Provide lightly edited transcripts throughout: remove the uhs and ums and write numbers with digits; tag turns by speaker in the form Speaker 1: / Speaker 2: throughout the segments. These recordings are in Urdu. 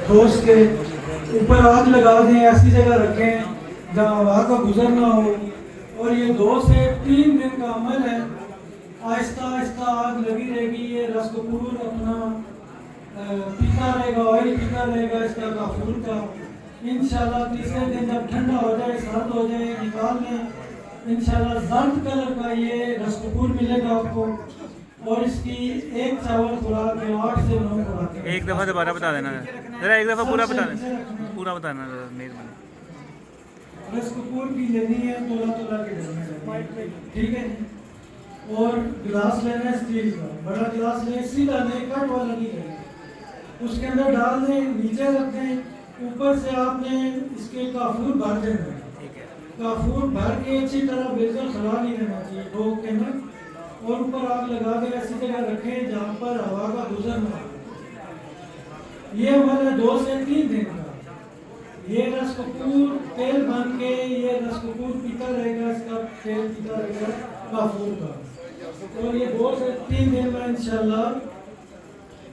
Speaker 1: دوست کے اوپر آگ لگا دیں، ایسی جگہ رکھیں جہاں ہوا کا گزر نہ ہو. اور یہ 2 سے 3 دن کا عمل ہے. آہستہ آہستہ آگ لگی رہے گی. یہ رس کپور اپنا پیتا رہے گا، آئل پیتا رہے گا اس کا کافور کا. انشاءاللہ تیسرے دن جب ٹھنڈا ہو جائے، سرد ہو جائے، نکال لیں. انشاءاللہ زرد کلر کا یہ رس کپور ملے گا آپ کو. اور اس کی ایک چاول خوراک ہے 8 سے 9 خوراک.
Speaker 2: ایک دفعہ دوبارہ بتا دینا ذرا، ایک دفعہ پورا بتا دینا، پورا بتانا ذرا مہربانی.
Speaker 1: رس کپور کی لینی ہے تولا تولا کے ڈالنا، ٹھیک ہے. اور گلاس لینا ہے اسٹیل کا، بڑا گلاس لیں، سیدھا لیں، کٹ والا نہیں لینا. اس کے اندر ڈال دیں، نیچے رکھ دیں. اوپر سے آپ نے اس کے کافور بھر دینا ہے. کافور بھر کے اچھی طرح بالکل خلا نہیں رہنا چاہیے، ٹھوک کے نا. اور اوپر آگ لگا کے ایسی جگہ رکھیں جہاں پر ہوا کا گزر نہ ہو. یہ عمل ہے 2 سے 3 دن کا. یہ رس کپور تیل بن کے یہ رس کپور پیتا رہے گا، اس کا تیل پیتا رہے گا کافور کا. اور یہ 2 سے 3 دن میں انشاءاللہ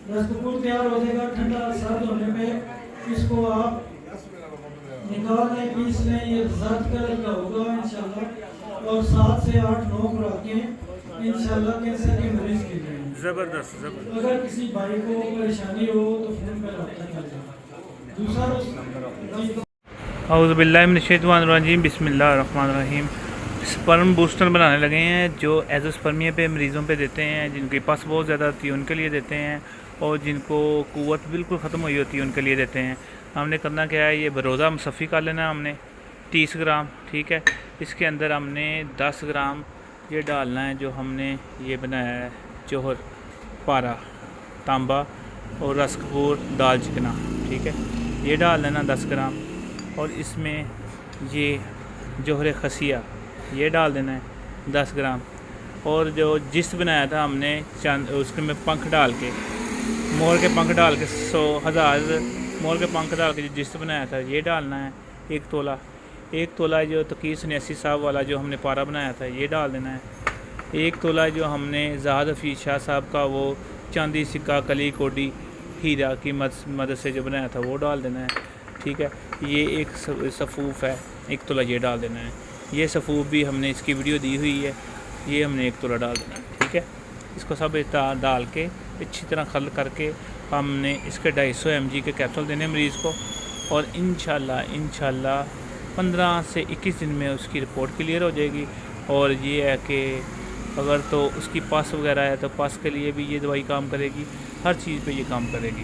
Speaker 1: رس کپور تیار ہو جائے گا. ٹھنڈا سرد ہونے پہ اس کو آپ نکال لیں، پیس لیں. یہ زرد کلر کا ہوگا انشاءاللہ. اور 7 سے 8 9 خوراکیں انشاءاللہ کینسر کے مریض کے لیے.
Speaker 2: زبردست.
Speaker 1: اگر کسی بھائی کو پریشانی ہو تو فون پہ رابطہ کر لیں. دوسرا
Speaker 2: اعوذ باللہ من الشیطان الرجیم، بسم اللہ الرحمن الرحیم. سپرم بوسٹر بنانے لگے ہیں جو ایزوسپرمیا پہ مریضوں پہ دیتے ہیں، جن کے پاس بہت زیادہ ہوتی ہے ان کے لیے دیتے ہیں، اور جن کو قوت بالکل ختم ہوئی ہوتی ہے ان کے لیے دیتے ہیں. ہم نے کرنا کیا ہے، یہ بروزہ مصفی کر لینا ہے ہم نے 30 گرام، ٹھیک ہے. اس کے اندر ہم نے 10 گرام یہ ڈالنا ہے جو ہم نے یہ بنایا ہے جوہر، پارا، تانبا اور رس کپور، دال چکنا، ٹھیک ہے. یہ ڈال دینا 10 گرام. اور اس میں یہ جوہر خسیہ یہ ڈال دینا ہے 10 گرام. اور جو جس بنایا تھا ہم نے چاند اس کے میں پنکھ ڈال کے، مور کے پنکھ ڈال کے 100,000 مور کے پنکھ ڈال کے جس بنایا تھا یہ ڈالنا ہے 1 تولہ. 1 تولہ جو تقی سنیسی صاحب والا جو ہم نے پارا بنایا تھا یہ ڈال دینا ہے. 1 تولہ جو ہم نے زاہد حفیظ شاہ صاحب کا وہ چاندی سکہ کلی کوڈی ہیرا کی مدد سے جو بنایا تھا وہ ڈال دینا ہے، ٹھیک ہے. یہ ایک صفوف ہے، 1 تولہ یہ ڈال دینا ہے. یہ صفوف بھی ہم نے اس کی ویڈیو دی ہوئی ہے، یہ ہم نے 1 تولہ ڈال دینا ہے، ٹھیک ہے. اس کو سب ڈال کے اچھی طرح خل کر کے ہم نے اس کے 250 mg کے کیپسول دینے مریض کو. اور انشاءاللہ 15 سے 21 دن میں اس کی رپورٹ کلیئر ہو جائے گی. اور یہ ہے کہ اگر تو اس کی پس وغیرہ ہے تو پس کے لیے بھی یہ دوائی کام کرے گی، ہر چیز پہ یہ کام کرے گی.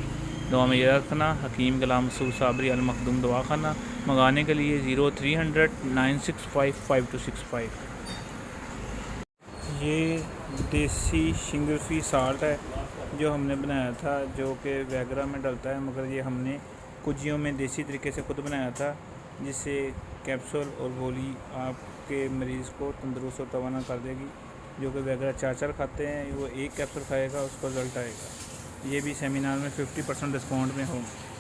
Speaker 2: دعا میں یہ رکھنا. حکیم غلام مسعود صابری المخدوم دوا خانہ. منگانے کے لیے 0300 965 5265. یہ دیسی شنگرفی سالٹ ہے جو ہم نے بنایا تھا، جو کہ ویگرا میں ڈلتا ہے، مگر یہ ہم نے کجیوں میں دیسی طریقے سے خود بنایا تھا، جس سے کیپسول اور گولی آپ کے مریض کو تندرست اور توانا کر دے گی. جو کہ ویگرا 4 کھاتے ہیں، وہ 1 کیپسول کھائے گا اس کو رزلٹ آئے گا. یہ بھی سیمینار میں 50% ڈسکاؤنٹ میں ہوگا.